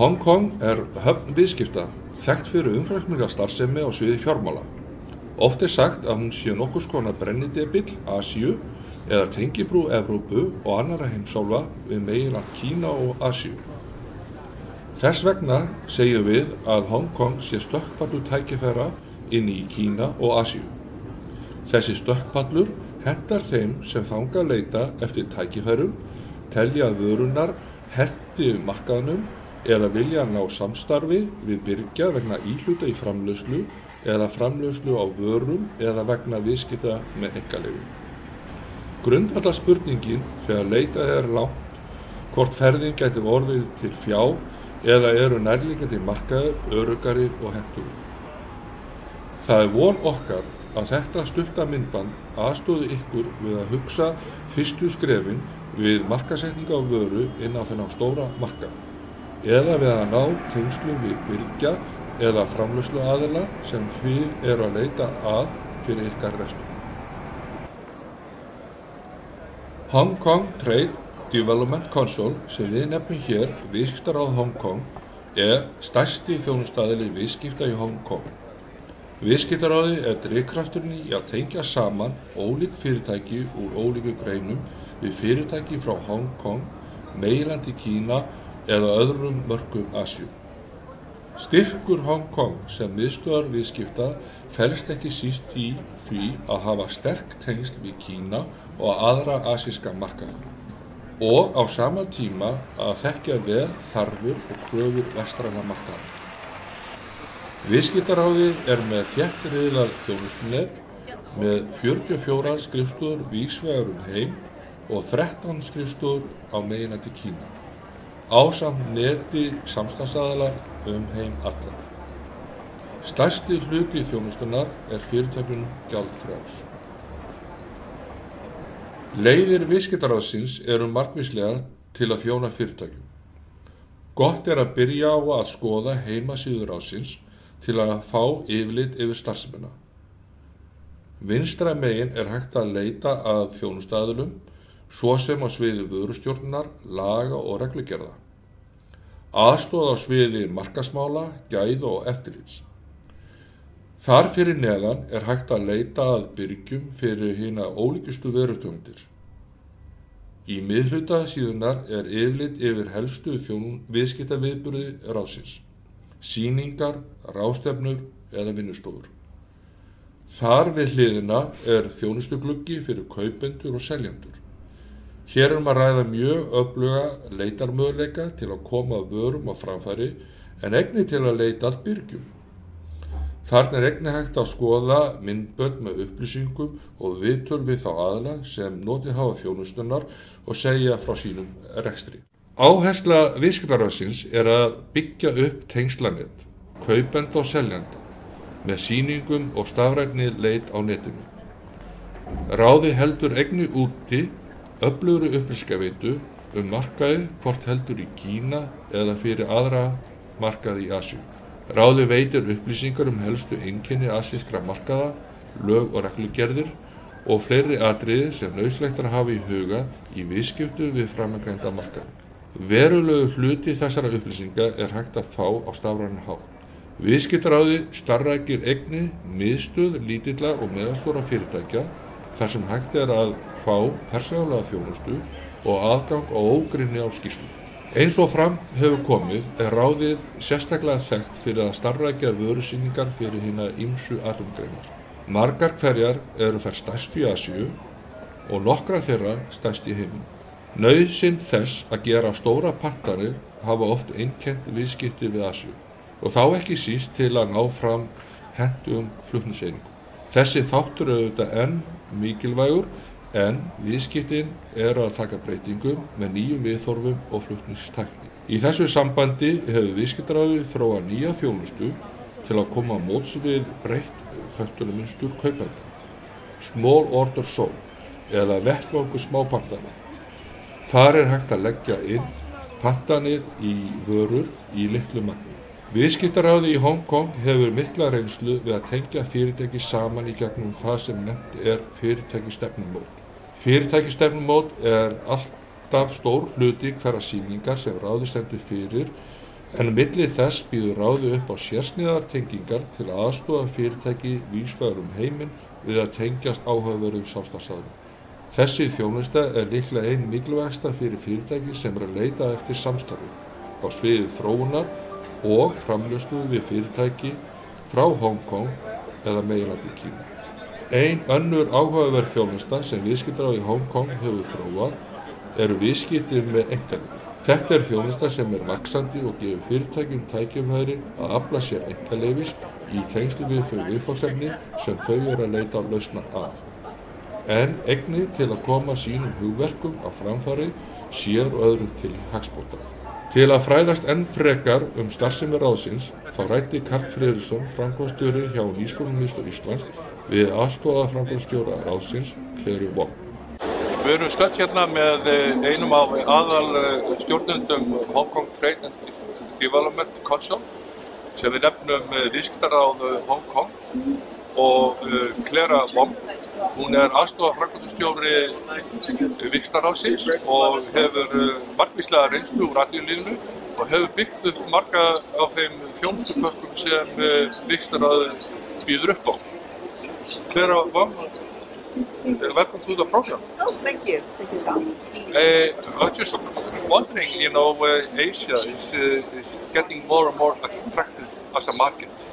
Hong Kong höfn viðskipta, þekkt fyrir umfangsmikla starfsemi á sviði fjármála. Oft sagt að hún sé nokkurs konar brennidepill Asíu eða tengibrú Evrópu og annarra heimsálfa við meginland Kína og Asíu. Þess vegna segjum við að Hong Kong sé stökkpallur tækifæra inn í Kína og Asíu. Þessi stökkpallur hentar þeim sem þangað leita eftir tækifærum, telja að vörunar henti markaðnum eða vilja ná samstarfi við birgja vegna íhluta í framleiðslu eða framleiðslu á vörum eða vegna viðskipta með einkaleyfi. Grundvallarspurningin þegar leitað langt hvort ferðin gæti orðið til fjár eða eru nærliggjandi markaðir, öruggari og hentugri. Það von okkar að þetta stutta myndband aðstoði ykkur við að hugsa fyrstu skrefin við markaðssetningu á vöru inn á þennan stóra markað, eða við að ná tengslum við birgja eða framleiðslu aðila sem þið eru að leita að fyrir ykkar rekstur. Hong Kong Trade Development Council, sem við nefnum hér viðskiptaráð Hong Kong, stærsti þjónustaðili viðskipta í Hong Kong. Viðskiptaráði drifkrafturinn í að tengja saman ólík fyrirtæki úr ólíku greinum við fyrirtæki frá Hong Kong, meginlandi Kína eða öðrum mörkum Asíu. Styrkur Hong Kong sem miðstöðvar viðskipta felst ekki síst í því að hafa sterk tengsl við Kína og aðra asíska markaði og á sama tíma að þekkja vel þarfir og kröfur vestræna markaði. Viðskiptaráði með þétt riðlað þjónustunet með 44 skrifstofur víðsvegar heim og 13 skrifstofur á meginlandi Kína, ásamt neti samstarfsaðila heim allan. Stærsti hluti þjónustunnar fyrirtækjum gjaldfrjáls. Leiðir viðskiptaráðsins margvíslegar til að þjóna fyrirtækjum. Gott að byrja á að skoða heimasíðu ráðsins til að fá yfirlit yfir starfsemina. Vinstra megin hægt að leita að þjónustaðilum, svo sem á sviði vörustjórnar, laga og reglugerða. Aðstoð á sviði markaðsmála, gæða og eftirlits. Þar fyrir neðan hægt að leita að birgjum fyrir hina ólíkustu vörutegundir. Í miðhluta síðunnar yfirlit yfir helstu viðskiptaviðburði ráðsins, sýningar, ráðstefnur eða vinnustofur. Þar við hliðina þjónustugluggi fyrir kaupendur og seljendur. Hér að ræða mjög öfluga leitarmöguleika til að koma vörum á framfæri en einnig til að leita að birgjum. Þarna einnig hægt að skoða myndband með upplýsingum og viðtöl við þá aðila sem notið hafa þjónustunnar og segja frá sínum rekstri. Áhersla viðskiptaráðsins að byggja upp tengslanet, kaupenda og seljenda með sýningum og stafrænni leit á netinu. Ráði heldur einnig úti öflugri upplýsingaveitu markaði hvort heldur í Kína eða fyrir aðra markaði í Asíu. Ráði veitir upplýsingar helstu einkenni asískra markaða, lög og reglugerðir og fleiri atriði sem nauðsynlegt að hafa í huga í viðskiptum við framangreinda markaði. Verulegur hluti þessara upplýsinga hægt að fá á stafrænan hátt. Viðskiptaráði starfrækir einnig miðstöð lítilla og meðalstóra fyrirtækja þar sem hægt að fá persónulega þjónustu og aðgang á ógrynni á skýrslu. Eins og fram hefur komið ráðið sérstaklega þekkt fyrir að starfrækja vörusýningar fyrir hina ýmsu atvinnugreinar. Margar hverjar þær stærst í Asíu og nokkrar þeirra stærst í heiminum. Nauðsyn þess að gera stóra pantanir hafa oft einkennt viðskipti við Asíu og þá ekki síst til að ná fram hentugum flutningseiningum. Þessi þáttur enn mikilvægur en viðskiptin að taka breytingum með nýjum viðhorfum og flutningstækni. Í þessu sambandi hefur viðskiptaráðið þróað nýja þjónustu til að koma á móts við breytt pöntunarmynstur kaupenda, small order zone eða vettvangur smápantana. Þar hægt að leggja inn pantanir í vörur í litlu magni. Viðskiptaráðið í Hong Kong hefur mikla reynslu við að tengja fyrirtæki saman í gegnum það sem nefnt fyrirtækistefnumót. Fyrirtækistefnumót alltaf stór hluti hverra sýningar sem ráðið stendur fyrir En milli þess býður ráðið upp á sérsniðar tengingar til að aðstoða fyrirtæki víðsvegar heiminn við að tengjast áhugaverðum samstarfsaðilum. Þessi þjónusta líklega ein mikilvægasta fyrir fyrirtæki sem að leita eftir samstarfi á sviði þróunar og framleiðslu við fyrirtæki frá Hong Kong eða meginlandi Kína. Ein önnur áhugaverð þjónusta sem viðskiptaráð í Hong Kong hefur þróað viðskipti með einkaleyfi. Þetta þjónusta sem vaxandi og gefur fyrirtækjum tækifæri að afla sér einkaleyfis í tengslu við þau viðfangsefni sem þau að leita lausna að. En einnig til að koma sínum hugverkum á framfæri sér og öðrum til hagsbóta. Til að fræðast enn frekar starfsemi ráðsins þá ræddi Karls Friðriksson, framkvæmdastjóri hjá Nýsköpunarmiðstöð Íslands, við aðstoðarframkvæmdastjóra ráðsins, Við erum stödd hérna með einum af aðal stjórnendum Hong Kong Trade and Development Council sem við nefnum viðskiptaráð Hong Kong og Clara Wong. Hún aðstoðarframkvæmdastjóri viðskiptaráðsins og hefur margvíslega reynslu úr atvinnulífinu og hefur byggt upp marga af þeim þjónustupökkum sem viðskiptaráðið býður upp á. Clara Wong, welcome to the program. Oh, thank you. Thank you, Carl. I was just wondering, Asia is getting more and more attractive as a market.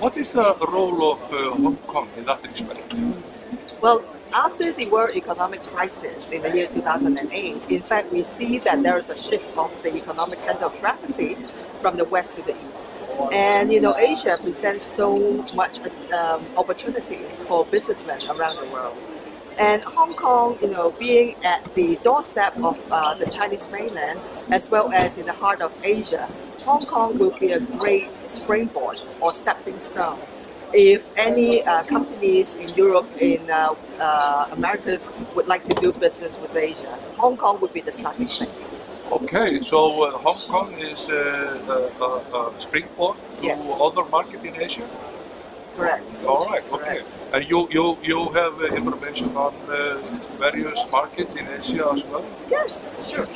What is the role of Hong Kong in that respect? Well, after the world economic crisis in the year 2008, in fact, we see that there is a shift of the economic center of gravity from the west to the east. And Asia presents so much opportunities for businessmen around the world. And Hong Kong, being at the doorstep of the Chinese mainland, as well as in the heart of Asia, Hong Kong will be a great springboard or stepping stone. If any companies in Europe, in Americas would like to do business with Asia, Hong Kong would be the starting place. Okay, so Hong Kong is a springboard to other markets in Asia? Correct. All right, okay. Correct. And you have information on various markets in Asia as well? Yes, sure.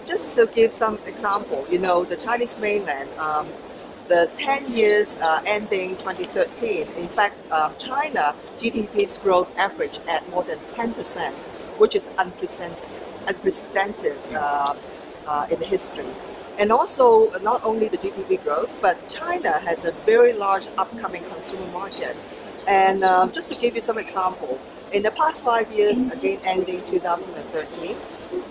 Just to give some example, the Chinese mainland, the 10 years ending 2013, in fact, China GDP's growth average at more than 10%, which is unprecedented in history. And also, not only the GDP growth, but China has a very large upcoming consumer market. And just to give you some example, in the past 5 years, again ending 2013,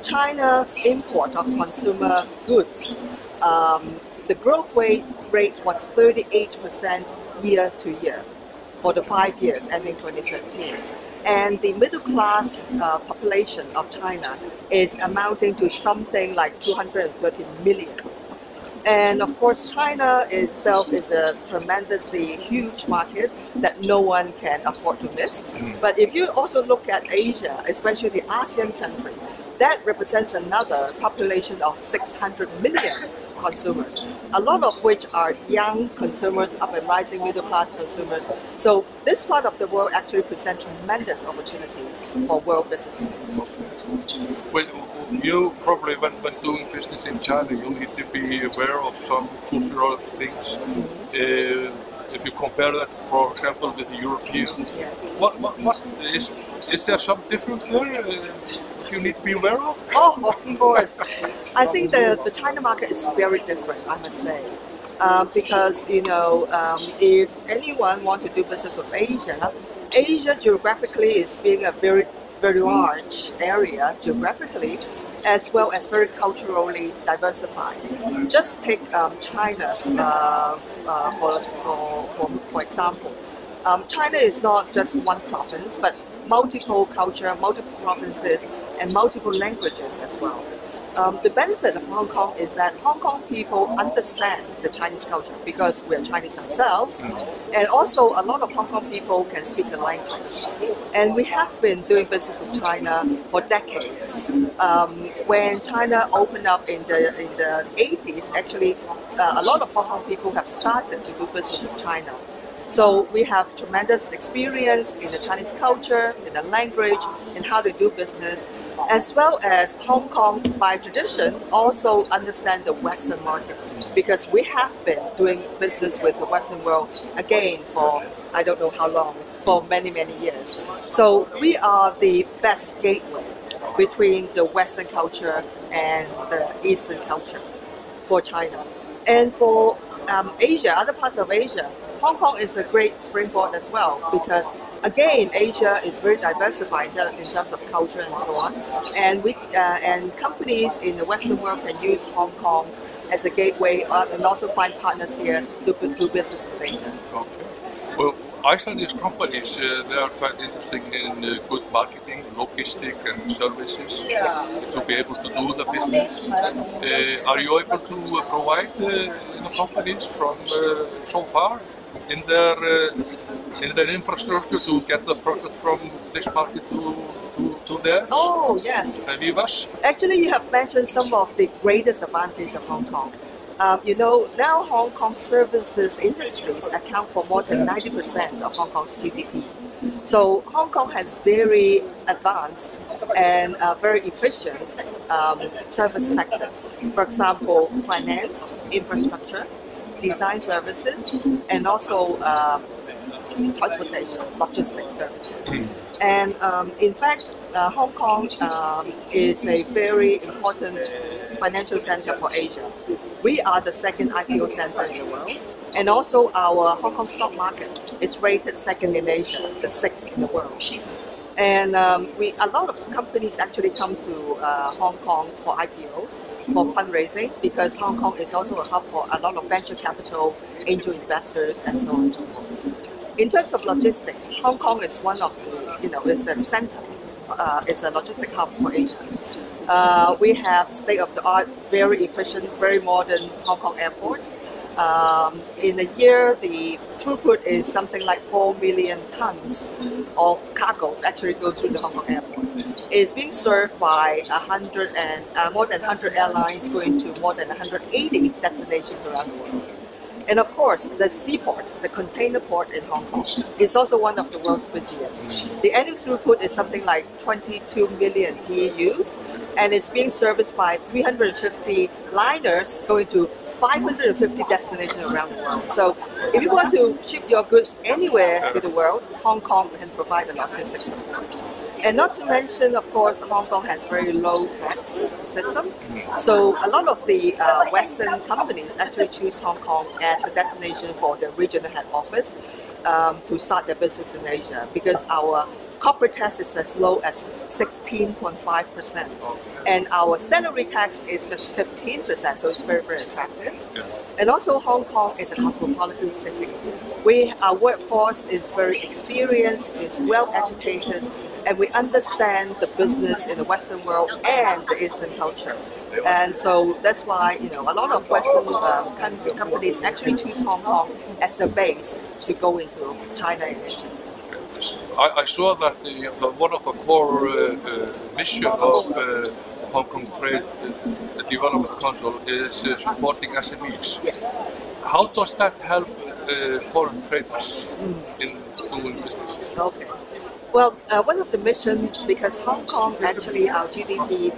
China's import of consumer goods, the growth rate was 38% year to year for the 5 years ending 2013. And the middle class population of China is amounting to something like 230 million. And of course, China itself is a tremendously huge market that no one can afford to miss. But if you also look at Asia, especially the ASEAN country, that represents another population of 600 million consumers, a lot of which are young consumers, up and rising middle class consumers. So this part of the world actually presents tremendous opportunities for world businessmen. Well, you probably, when doing business in China, you need to be aware of some cultural things. If you compare that, for example, with the European, what is there some difference there that you need to be aware of? Oh, of course. I think the China market is very different, I must say. Because, if anyone wants to do business with Asia, Asia geographically is being a very, very large area geographically, as well as very culturally diversified. Just take China for example. China is not just one province, but multiple culture, multiple provinces, and multiple languages as well. The benefit of Hong Kong is that Hong Kong people understand the Chinese culture because we are Chinese ourselves, and also a lot of Hong Kong people can speak the language. And we have been doing business with China for decades. When China opened up in the 80s, actually, a lot of Hong Kong people have started to do business with China. So we have tremendous experience in the Chinese culture, in the language, in how to do business, as well as Hong Kong, by tradition, also understand the Western market, because we have been doing business with the Western world, again, for I don't know how long, for many, many years. So we are the best gateway between the Western culture and the Eastern culture for China. And for Asia, other parts of Asia, Hong Kong is a great springboard as well, because again, Asia is very diversified in terms of culture and so on, and companies in the Western world can use Hong Kong as a gateway and also find partners here to do business with Asia. Okay. Well, Icelandic companies, they are quite interested in good marketing, logistic and services to be able to do the business. Are you able to provide companies from so far in their infrastructure to get the product from this market to theirs? Oh, yes. Viewers? Actually, you have mentioned some of the greatest advantages of Hong Kong. Now Hong Kong services industries account for more than 90% of Hong Kong's GDP. So Hong Kong has very advanced and very efficient service sectors. For example, finance, infrastructure, design services, and also transportation, logistics services. And in fact, Hong Kong is a very important financial center for Asia. We are the second IPO center in the world, and also our Hong Kong stock market is rated second in Asia, the sixth in the world. And a lot of companies actually come to Hong Kong for IPOs, for fundraising, because Hong Kong is also a hub for a lot of venture capital, angel investors, and so on and so forth. In terms of logistics, Hong Kong is one of the, is the center. It's a logistic hub for Asia. We have state-of-the-art, very efficient, very modern Hong Kong airport. In a year, the throughput is something like 4 million tons of cargoes actually go through the Hong Kong airport. It's being served by more than 100 airlines going to more than 180 destinations around the world. And of course, the seaport, the container port in Hong Kong, is also one of the world's busiest. The annual throughput is something like 22 million TEUs, and it's being serviced by 350 liners going to 550 destinations around the world. So if you want to ship your goods anywhere to the world, Hong Kong can provide the logistics support. And not to mention, of course, Hong Kong has very low tax system. So a lot of the Western companies actually choose Hong Kong as a destination for the regional head office to start their business in Asia, because our corporate tax is as low as 16.5%. And our salary tax is just 15%, so it's very, very attractive. And also Hong Kong is a cosmopolitan city. Our workforce is very experienced, is well educated, and we understand the business in the Western world and the Eastern culture. And so that's why a lot of Western companies actually choose Hong Kong as a base to go into China and Asia. I saw that one of the core mission of Hong Kong Trade Development Council is supporting SMEs. Yes. How does that help foreign traders in doing business? Okay. Well, one of the missions, because Hong Kong actually, our GDP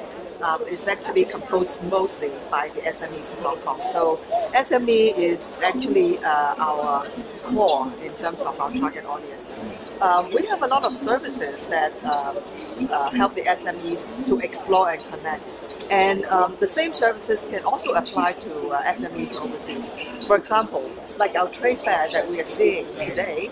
is actually composed mostly by the SMEs in Hong Kong. So SME is actually our core in terms of our target audience. We have a lot of services that help the SMEs to explore and connect. And the same services can also apply to SMEs overseas. For example, like our trade fair that we are seeing today,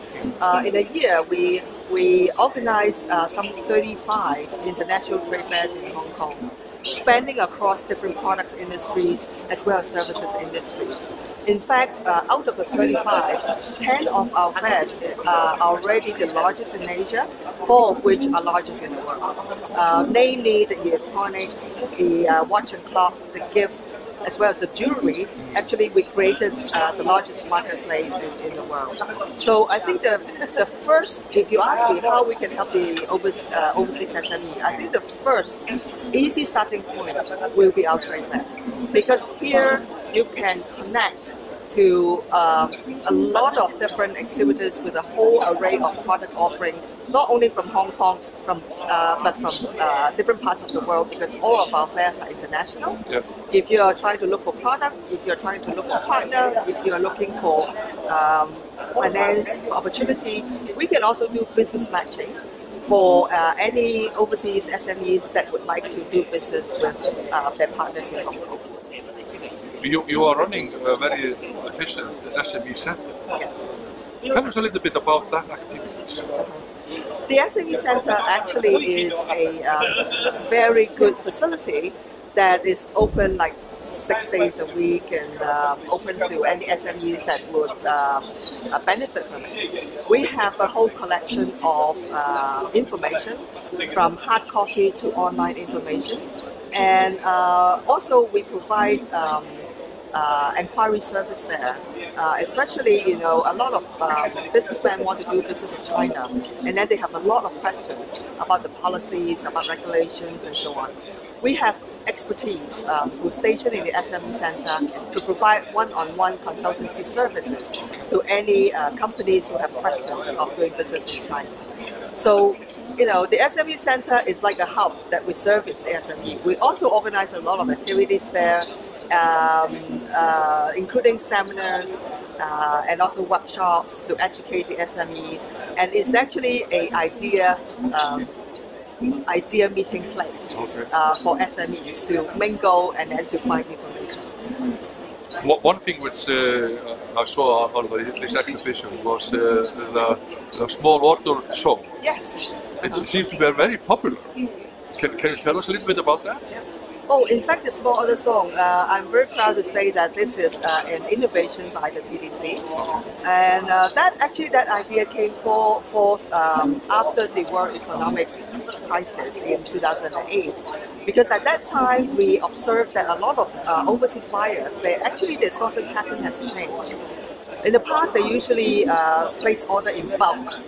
in a year we organize some 35 international trade fairs in Hong Kong, spanning across different products industries as well as services industries. In fact, out of the 35, 10 of our fairs are already the largest in Asia, 4 of which are largest in the world. Namely the electronics, the watch and clock, the gift, as well as the jewelry. Actually, we created the largest marketplace in the world. So I think the first, if you ask me how we can help the overseas SME, I think the first easy starting point will be our trade fair. Because here you can connect to a lot of different exhibitors with a whole array of product offering, not only from Hong Kong, but from different parts of the world, because all of our fairs are international. Yeah. If you are trying to look for product, if you're trying to look for partner, if you're looking for finance opportunity, we can also do business matching for any overseas SMEs that would like to do business with their partners in Hong Kong. You are running a very efficient SME center. Yes. Tell us a little bit about that activities. The SME Center actually is a very good facility that is open like 6 days a week and open to any SMEs that would benefit from it. We have a whole collection of information from hard copy to online information, and also we provide inquiry service there. Especially, a lot of businessmen want to do business with China, and then they have a lot of questions about the policies, about regulations, and so on. We have expertise who's stationed in the SME Center to provide one-on-one consultancy services to any companies who have questions of doing business in China. So, the SME Center is like a hub that we service the SME. We also organize a lot of activities there, including seminars and also workshops to educate the SMEs. And it's actually an idea meeting place for SMEs to mingle and then to find information. One thing which I saw on this exhibition was the small order show. Yes. It seems to be very popular. Can you tell us a little bit about that? Yeah. Oh, in fact, the small order song, I'm very proud to say that this is an innovation by the TDC. And that idea came forth after the World Economic Crisis in 2008. Because at that time, we observed that a lot of overseas buyers, their sourcing pattern has changed. In the past, they usually place order in bulk.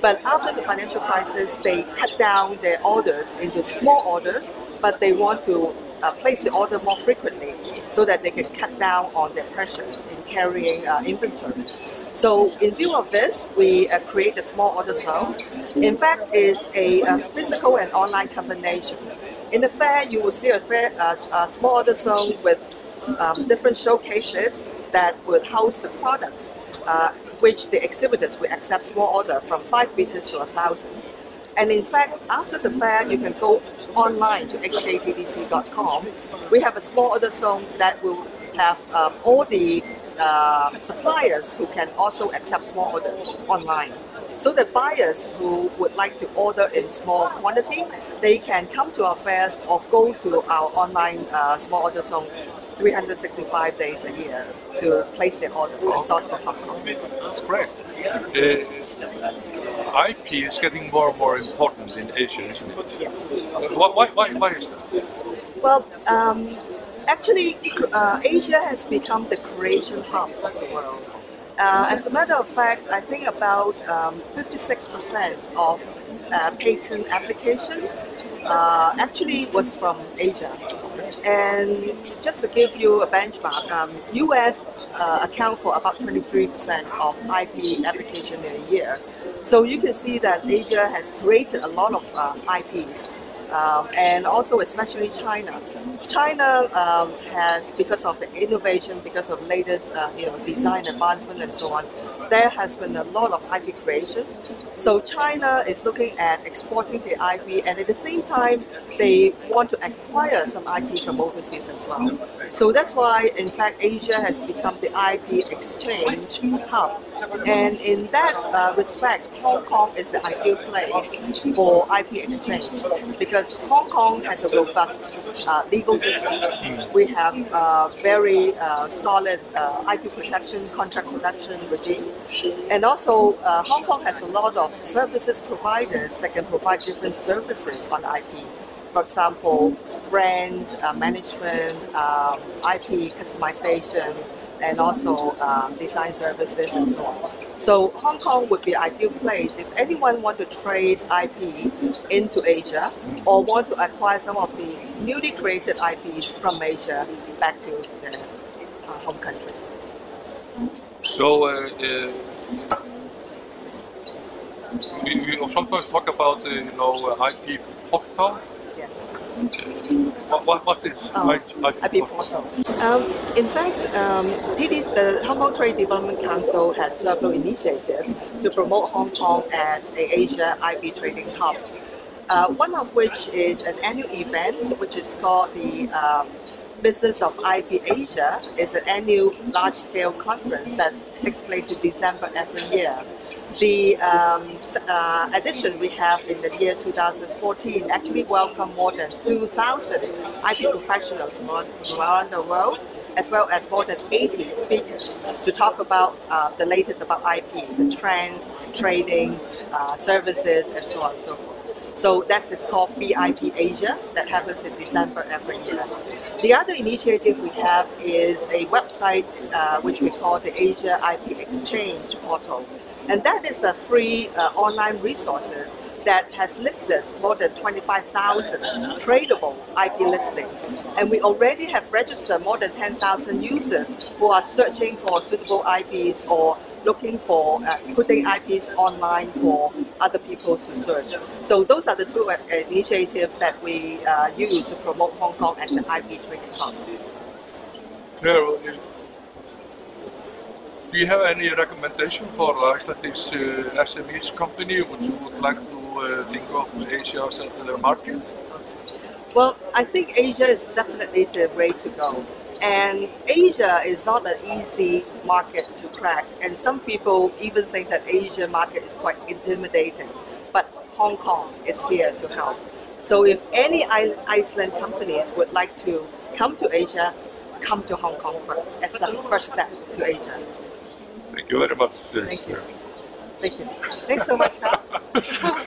But after the financial crisis, they cut down their orders into small orders, but they want to place the order more frequently so that they can cut down on their pressure in carrying inventory. So in view of this, we create the small order zone. In fact, it's a physical and online combination. In the fair, you will see a small order zone with different showcases that would house the products, which the exhibitors will accept small order from 5 pieces to 1,000. And in fact, after the fair, you can go online to hktdc.com. We have a small order zone that will have all the suppliers who can also accept small orders online. So the buyers who would like to order in small quantity, they can come to our fairs or go to our online small order zone 365 days a year to place their order and source from Hong Kong. That's great. IP is getting more and more important in Asia, isn't it? Yes. Why is that? Well, actually, Asia has become the creation hub of the world. As a matter of fact, I think about 56% of patent application actually was from Asia. And just to give you a benchmark, US account for about 23% of IP application in a year. So you can see that Asia has created a lot of IPs. And also especially China. China has, because of the innovation, because of latest design advancement and so on, there has been a lot of IP creation. So China is looking at exporting the IP, and at the same time, they want to acquire some IP from overseas as well. So that's why, in fact, Asia has become the IP exchange hub. And in that respect, Hong Kong is the ideal place for IP exchange, because Hong Kong has a robust legal system. We have very solid IP protection, contract protection regime. And also, Hong Kong has a lot of services providers that can provide different services on IP. For example, brand management, IP customization, and also design services and so on. So Hong Kong would be an ideal place if anyone want to trade IP into Asia or want to acquire some of the newly created IPs from Asia back to their home country. So we sometimes talk about IP portal. Yes. What is IP portal? In fact, the Hong Kong Trade Development Council has several initiatives to promote Hong Kong as an Asia IP trading hub. One of which is an annual event, which is called the Business of IP Asia. It's an annual large-scale conference that takes place in December every year. The edition we have in the year 2014 actually welcomed more than 2,000 IP professionals from around the world, as well as more than 80 speakers to talk about the latest about IP, the trends, trading, services, and so on and so forth. So it's called BIP Asia, that happens in December every year. The other initiative we have is a website which we call the Asia IP Exchange portal. And that is a free online resources that has listed more than 25,000 tradable IP listings. And we already have registered more than 10,000 users who are searching for suitable IPs or looking for putting IPs online for other people to search. So those are the two initiatives that we use to promote Hong Kong as an IP trading hub. Do you have any recommendation for Icelandic SMEs company which you would like to think of Asia as a market? Well, I think Asia is definitely the way to go. And Asia is not an easy market to crack. And some people even think that Asia market is quite intimidating. But Hong Kong is here to help. So if any Iceland companies would like to come to Asia, come to Hong Kong first as the first step to Asia. Thank you very much. Thank you. Thank you. Thanks so much, Karl.